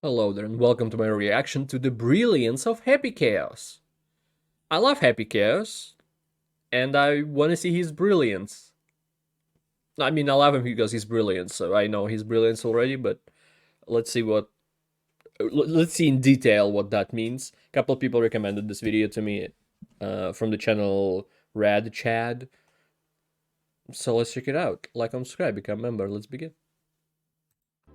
Hello there and welcome to my reaction to the Brilliance of Happy Chaos. I love Happy Chaos, and I want to see his brilliance. I mean, I love him because he's brilliant, so I know his brilliance already, but let's see let's see in detail what that means. A couple of people recommended this video to me from the channel Rad Chad, so let's check it out. Like and subscribe, become a member, let's begin.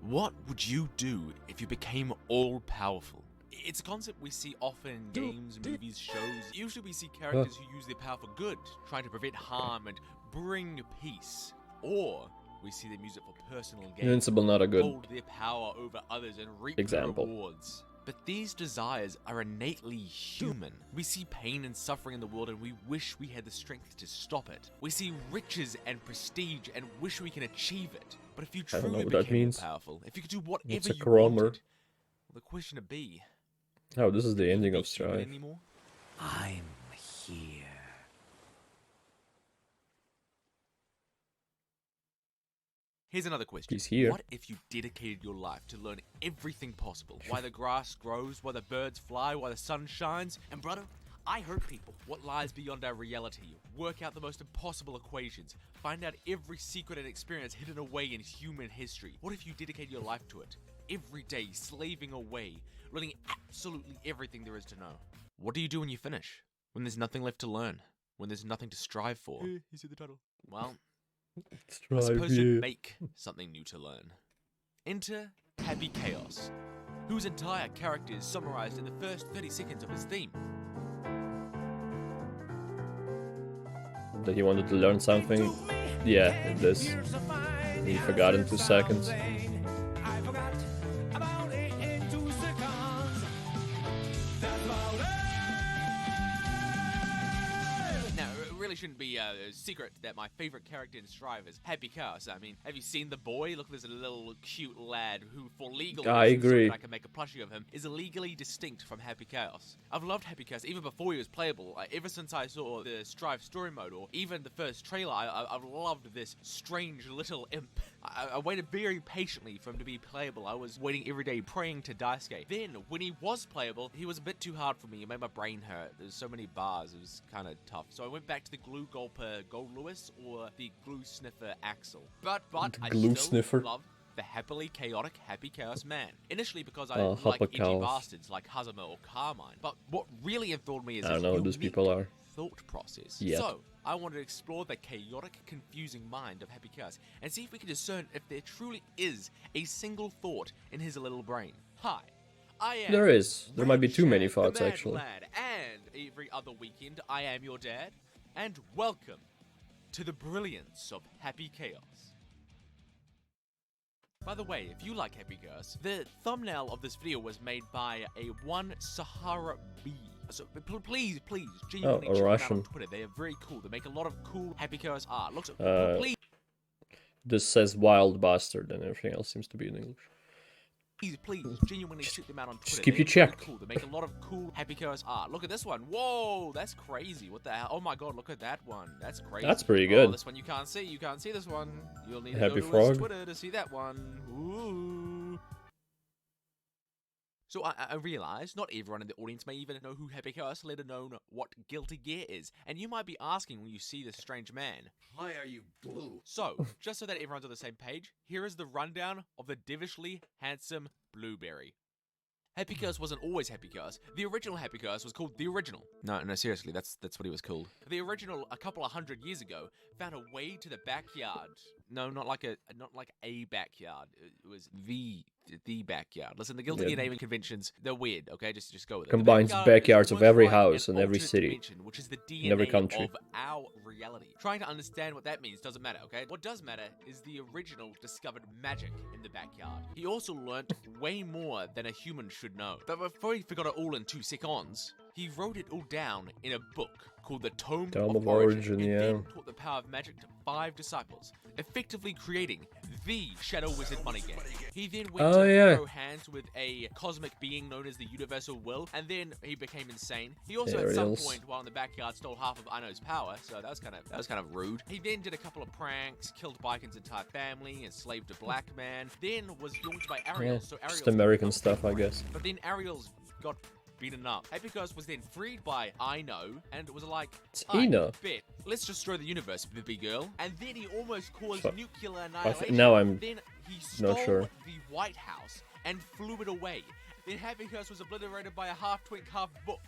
What would you do if you became all-powerful? It's a concept we see often in games, movies, shows. Usually we see characters who use their power for good, trying to prevent harm and bring peace. Or we see them use it for personal gain, Invincible, not a good hold their power over others and reap example. the rewards. But these desires are innately human. We see pain and suffering in the world and we wish we had the strength to stop it. We see riches and prestige and wish we can achieve it. But if you truly became powerful, if you could do whatever you wanted, well, the question would be... Oh, this is the ending of Strive. I'm here. Here's another question. He's here. What if you dedicated your life to learn everything possible? Why the grass grows, why the birds fly, why the sun shines? And brother, I heard people. What lies beyond our reality? Work out the most impossible equations. Find out every secret and experience hidden away in human history. What if you dedicated your life to it? Every day, slaving away, learning absolutely everything there is to know. What do you do when you finish? When there's nothing left to learn? When there's nothing to strive for? You see the title. Well... I suppose you make something new to learn. Enter Happy Chaos, whose entire character is summarized in the first 30 seconds of his theme. That he wanted to learn something. Yeah, this. He forgot in 2 seconds. Shouldn't be a secret that my favorite character in Strive is Happy Chaos. I mean, have you seen the boy? Look, there's a little cute lad who, for legal reasons, I agree. so that I can make a plushie of him, is legally distinct from Happy Chaos. I've loved Happy Chaos even before he was playable. Ever since I saw the Strive story mode, or even the first trailer, I've loved this strange little imp. I waited very patiently for him to be playable. I was waiting every day, praying to Daisuke. Then, when he was playable, he was a bit too hard for me. It made my brain hurt. There's so many bars, it was kind of tough. So I went back to the Glue Gulper Gold Lewis or the Glue Sniffer Axel. But I still love the happily chaotic Happy Chaos man. Initially because I like edgy bastards like Hazama or Carmine. But what really enthralled me is his unique thought process. Yep. So, I wanted to explore the chaotic, confusing mind of Happy Chaos and see if we can discern if there truly is a single thought in his little brain. Hi, I am... There is. There might be too many thoughts, actually. Lad, and every other weekend, I am your dad. And welcome to the Brilliance of Happy Chaos. By the way, if you like Happy Chaos, the thumbnail of this video was made by a one Sahara B. So please, genuinely check them out on Twitter. They are very cool. They make a lot of cool Happy Chaos art. Look, please. This says Wild Bastard and everything else seems to be in English. Please, genuinely check them out on Twitter. Just keep you checked. Cool. They make a lot of cool Happy Chaos art. Look at this one. Whoa, that's crazy. What the hell? Oh my god, look at that one. That's crazy. That's pretty good. Oh, this one you can't see. You can't see this one. You'll need to Happy go to Frog. his Twitter to see that one. Ooh. So I realize not everyone in the audience may even know who Happy Chaos, let alone what Guilty Gear is. And you might be asking when you see this strange man, why are you blue? So, just so that everyone's on the same page, here is the rundown of the devilishly handsome Blueberry. Happy Chaos wasn't always Happy Chaos. The original Happy Chaos was called The Original. No, seriously, that's what he was called. The original, a couple of 100 years ago, found a way to the backyard. No, not like a backyard. It was the backyard. Listen, the Guilty Gear naming conventions, they're weird, okay? Just go with it. Combines backyards of every house and every city, which is the DNA in every country. of our reality. Trying to understand what that means doesn't matter, okay? What does matter is the original discovered magic in the backyard. He also learnt way more than a human should know. But before he forgot it all in 2 seconds, he wrote it all down in a book called the Tome of Origin, and then taught the power of magic to 5 disciples, effectively creating the Shadow Wizard money game. He then went Oh, to yeah. throw hands with a cosmic being known as the Universal Will, and then he became insane. He also at some Aerials. point while in the backyard stole half of Ino's power, so that was kind of rude. He then did a couple of pranks, killed Biken's entire family, enslaved a black man, then was yoinked by Ariel, Yeah, so just Ariel's American stuff, I guess. But then Ariel's got beaten up. Epicurus was then freed by Ino, and it was like, It's "Alright, Ino. bet, let's destroy the universe, baby girl." And then he almost caused Fuck. nuclear annihilation. now I'm then he stole not sure. the White House and flew it away. Then Epicurus was obliterated by a half twink, half book.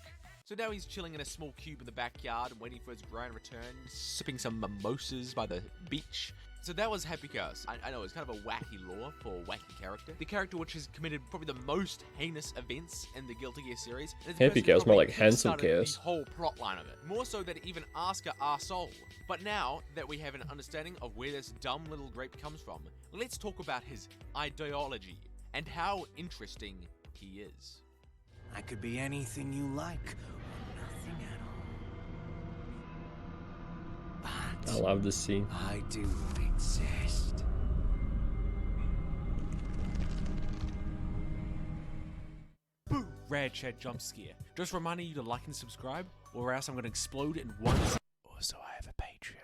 So now he's chilling in a small cube in the backyard and waiting for his grand return, sipping some mimosas by the beach. So that was Happy Chaos. I know, it's kind of a wacky lore for a wacky character. The character which has committed probably the most heinous events in the Guilty Gear series. And it's the Happy person who Chaos, more probably like Handsome kickstarted Chaos. The whole plot line of it. More so than even Asuka our soul. But now that we have an understanding of where this dumb little grape comes from, let's talk about his ideology and how interesting he is. I could be anything you like, or nothing at all. But I love this scene. I do exist. Boo! Rad Chad jump scare. Just reminding you to like and subscribe, or else I'm gonna explode in one. Also, I have a Patreon.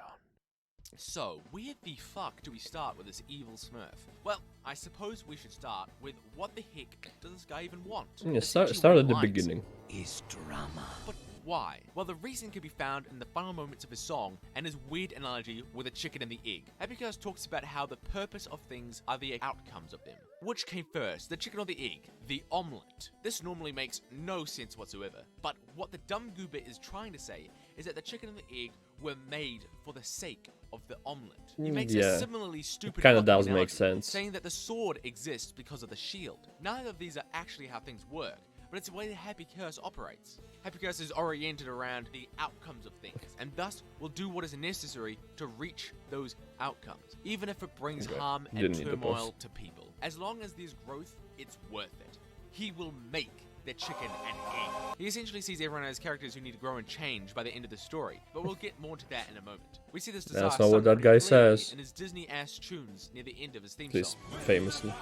So, where the fuck do we start with this evil Smurf? Well, I suppose we should start with what the heck does this guy even want? Yeah, Essentially, start what at he the likes. beginning. Is drama. But why? Well, the reason can be found in the final moments of his song and his weird analogy with a chicken and the egg. Epicurus talks about how the purpose of things are the outcomes of them. Which came first, the chicken or the egg? The omelette. This normally makes no sense whatsoever, but what the dumb goober is trying to say is that the chicken and the egg were made for the sake of the omelette. He makes yeah. a similarly stupid Kinda fucking does make analogy, sense. saying that the sword exists because of the shield. Neither of these are actually how things work, but it's the way that Happy Curse operates. Happy Curse is oriented around the outcomes of things, and thus will do what is necessary to reach those outcomes, even if it brings Okay. harm and Didn't need the turmoil boss. to people. As long as there's growth, it's worth it. He will make the chicken and egg. He essentially sees everyone as characters who need to grow and change by the end of the story, but we'll get more to that in a moment. We see this desire That's not what sung that pretty guy clearly says. in his Disney-ass tunes near the end of his theme This song. famously.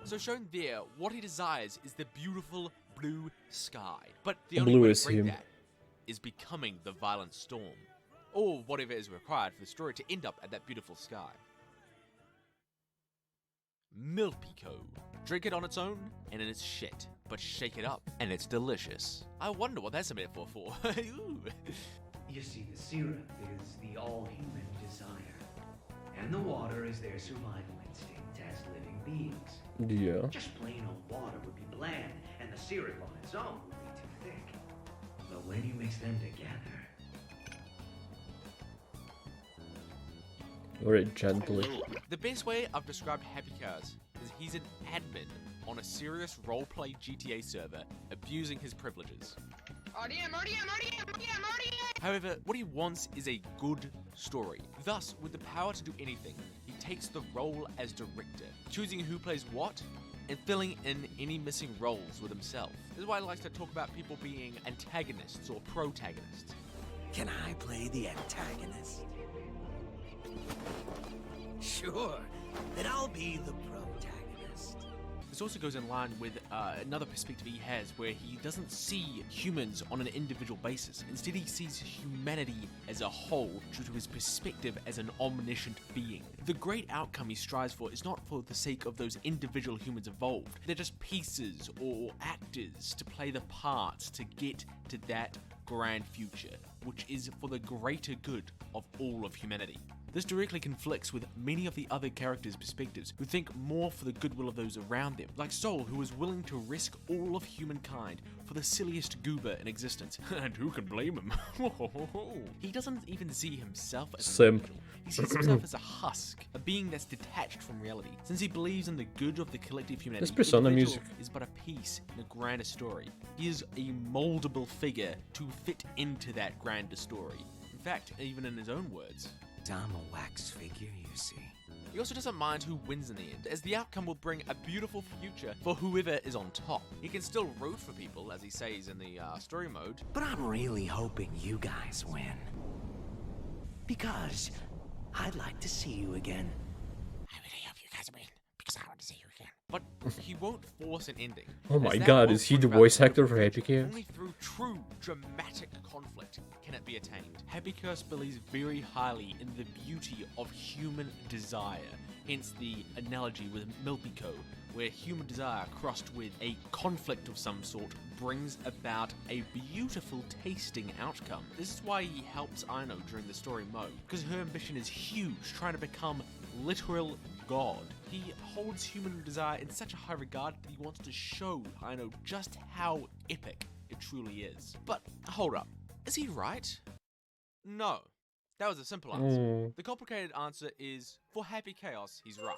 So shown there, what he desires is the beautiful blue sky. But the The only blue way is to bring him. that is becoming the violent storm. Or whatever is required for the story to end up at that beautiful sky. Milpico. Drink it on its own, and it's shit. But shake it up, and it's delicious. I wonder what that's a metaphor for. Ooh. You see, the syrup is the all-human desire, and the water is their survival instinct as living beings. Yeah. Just plain old water would be bland, and the syrup on its own would be too thick. But when you mix them together, Very gently. The best way I've described Happy Cars is he's an admin on a serious roleplay GTA server abusing his privileges. However, what he wants is a good story. Thus, with the power to do anything, he takes the role as director, choosing who plays what, and filling in any missing roles with himself. This is why he likes to talk about people being antagonists or protagonists. Can I play the antagonist? Sure, then I'll be the protagonist. This also goes in line with another perspective he has where he doesn't see humans on an individual basis. Instead, he sees humanity as a whole due to his perspective as an omniscient being. The great outcome he strives for is not for the sake of those individual humans involved. They're just pieces or actors to play the parts to get to that grand future, which is for the greater good of all of humanity. This directly conflicts with many of the other characters' perspectives, who think more for the goodwill of those around them, like Soul, who is willing to risk all of humankind for the silliest goober in existence. And who can blame him? He doesn't even see himself as an Simp. individual. He sees himself as a husk, a being that's detached from reality. Since he believes in the good of the collective humanity, This Persona the individual music. is but a piece in a grander story. He is a moldable figure to fit into that grander story. In fact, even in his own words, I'm a wax figure, you see. He also doesn't mind who wins in the end, as the outcome will bring a beautiful future for whoever is on top. He can still root for people, as he says in the story mode. But I'm really hoping you guys win. Because I'd like to see you again. I really hope you guys win, because I want to see you again. But he won't force an ending. Oh my as that god, will is he bring the about voice the actor for future. Happy Chaos? Only through true dramatic conflict can it be attained. Happy Chaos believes very highly in the beauty of human desire, hence the analogy with Milpico, where human desire crossed with a conflict of some sort brings about a beautiful tasting outcome. This is why he helps Aino during the story mode, because her ambition is huge, trying to become literal god. He holds human desire in such a high regard that he wants to show Aino just how epic it truly is. But hold up, is he right? No. That was a simple answer. The complicated answer is, for Happy Chaos, he's right.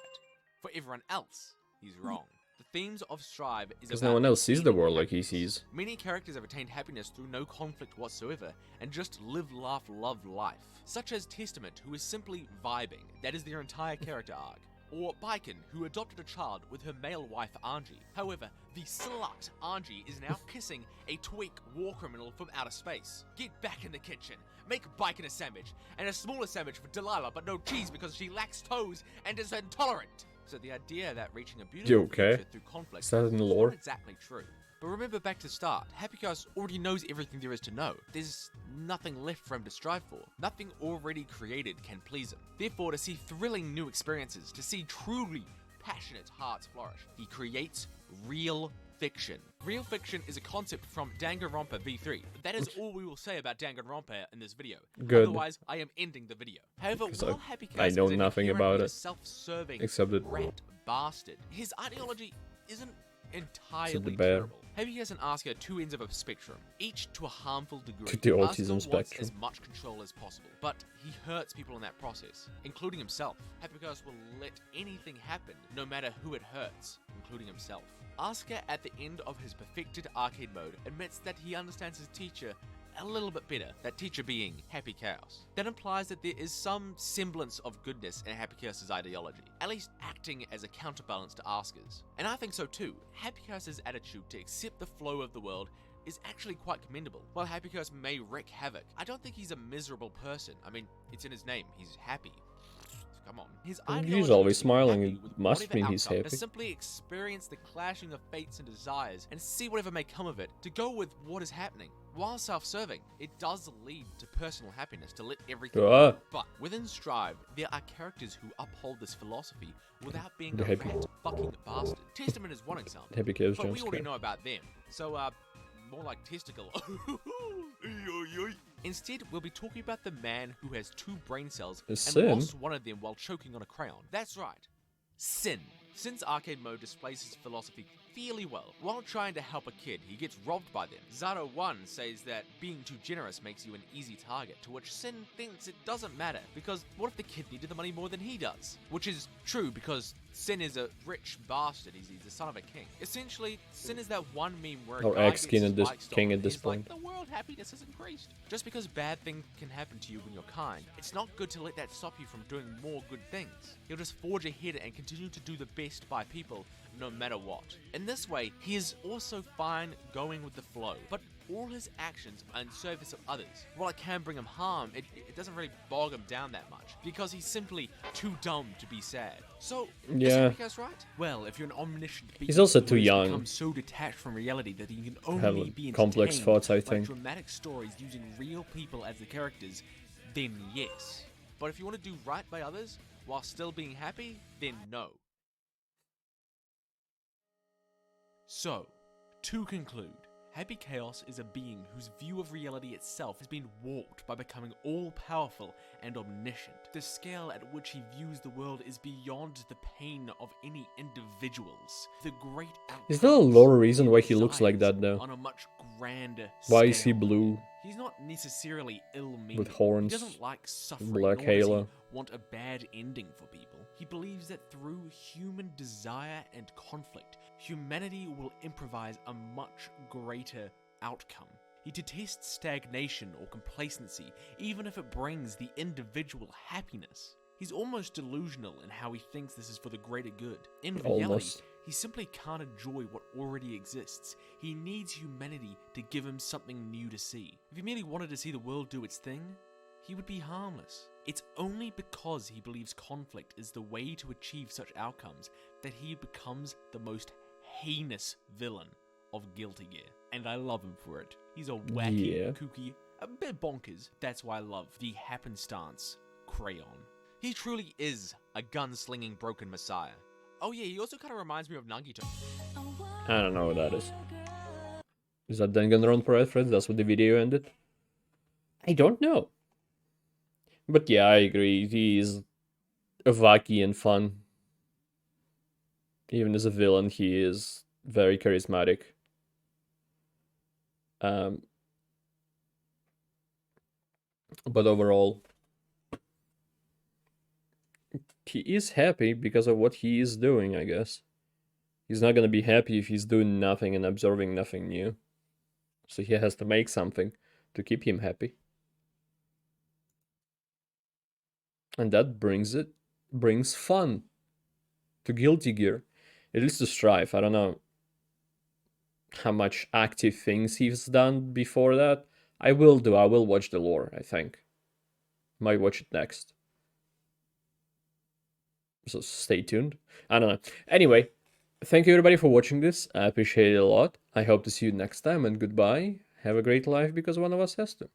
For everyone else, he's wrong. The themes of Strive is Because about no one else sees the attaining world like he happiness. sees. Many characters have attained happiness through no conflict whatsoever, and just live, laugh, love life. Such as Testament, who is simply vibing. That is their entire character arc. Or Baiken, who adopted a child with her male wife Angie. However, the slut Angie is now kissing a tweak war criminal from outer space. Get back in the kitchen, make Baiken a sandwich, and a smaller sandwich for Delilah, but no cheese because she lacks toes and is intolerant. So the idea that reaching a beautiful okay? future through conflict Is that in the is lore? not exactly true. But remember back to the start, Happy Chaos already knows everything there is to know. There's nothing left for him to strive for. Nothing already created can please him. Therefore, to see thrilling new experiences, to see truly passionate hearts flourish, he creates real fiction. Real fiction is a concept from Danganronpa V3. That is all we will say about Danganronpa in this video. Good. Otherwise, I am ending the video. However, 'Cause while Happy I Chaos know is an nothing about inherently it, self-serving except that- rat bastard, his ideology isn't entirely the bear. terrible. Happy Chaos and Asuka are two ends of a spectrum, each to a harmful degree. To the Asuka autism wants spectrum. as much control as possible, but he hurts people in that process, including himself. Happy Chaos will let anything happen, no matter who it hurts, including himself. Asuka, at the end of his perfected arcade mode, admits that he understands his teacher a little bit better, that teacher being Happy Chaos. That implies that there is some semblance of goodness in Happy Chaos' ideology, at least acting as a counterbalance to Asuka's. And I think so too. Happy Chaos' attitude to accept the flow of the world is actually quite commendable. While Happy Chaos may wreak havoc, I don't think he's a miserable person. I mean, it's in his name, he's happy. Come on. His He's ideology always is to be smiling, happy it with must whatever mean he's outcome, happy. To simply experience the clashing of fates and desires and see whatever may come of it, to go with what is happening. While self-serving, it does lead to personal happiness to let everything Ah. go. But within Strive, there are characters who uphold this philosophy without being The a happy- rat fucking bastard. Testament is one example. Happy Chaos But we jump already scare. know about them. So, more like testicle. Instead, we'll be talking about the man who has 2 brain cells and Sin? lost one of them while choking on a crayon. That's right. Sin. Sin's arcade mode displays his philosophy fairly well. While trying to help a kid, he gets robbed by them. Zaro 1 says that being too generous makes you an easy target, to which Sin thinks it doesn't matter, because what if the kid needed the money more than he does? Which is true, because Sin is a rich bastard, he's the son of a king. Essentially, Sin is that one meme where a Or guy ex-king gets at this- spike stolen king at and this he's like, point. the world happiness has increased. Just because bad things can happen to you when you're kind, it's not good to let that stop you from doing more good things. You'll just forge ahead and continue to do the best by people, no matter what. In this way, he is also fine going with the flow, but all his actions are in service of others. While it can bring him harm, it doesn't really bog him down that much, because he's simply too dumb to be sad. So, is Yeah. Happy Chaos right? Well, if you're an omniscient being He's also who too has young. become so detached from reality that he can Have only be complex entertained thoughts, I by think. dramatic stories using real people as the characters, then yes. But if you want to do right by others while still being happy, then no. So, to conclude, Happy Chaos is a being whose view of reality itself has been warped by becoming all-powerful and omniscient. The scale at which he views the world is beyond the pain of any individuals. The great Is there a outcomes lore reason why he desires looks like that though? on a much grander Why is he scale. blue? He's not necessarily ill-meaning. With horns, He doesn't like suffering, black nor does he halo? want a bad ending for people. He believes that through human desire and conflict, humanity will improvise a much greater outcome. He detests stagnation or complacency, even if it brings the individual happiness. He's almost delusional in how he thinks this is for the greater good. In reality, Almost. he simply can't enjoy what already exists. He needs humanity to give him something new to see. If he merely wanted to see the world do its thing, he would be harmless. It's only because he believes conflict is the way to achieve such outcomes that he becomes the most heinous villain of Guilty Gear. And I love him for it. He's a wacky, Yeah. kooky, a bit bonkers. That's why I love the happenstance crayon. He truly is a gunslinging broken messiah. Oh yeah, he also kind of reminds me of Nagito. I don't know what that is. Is that Danganronpa reference? That's what the video ended? I don't know. But yeah, I agree. He is wacky and fun. Even as a villain, he is very charismatic. But overall, he is happy because of what he is doing, I guess. He's not gonna be happy if he's doing nothing and observing nothing new. So he has to make something to keep him happy. And that brings fun to Guilty Gear. At least to Strife. I don't know how much active things he's done before that. I will watch the lore, I think. Might watch it next. So stay tuned. I don't know. Anyway, thank you everybody for watching this. I appreciate it a lot. I hope to see you next time, and goodbye. Have a great life because one of us has to.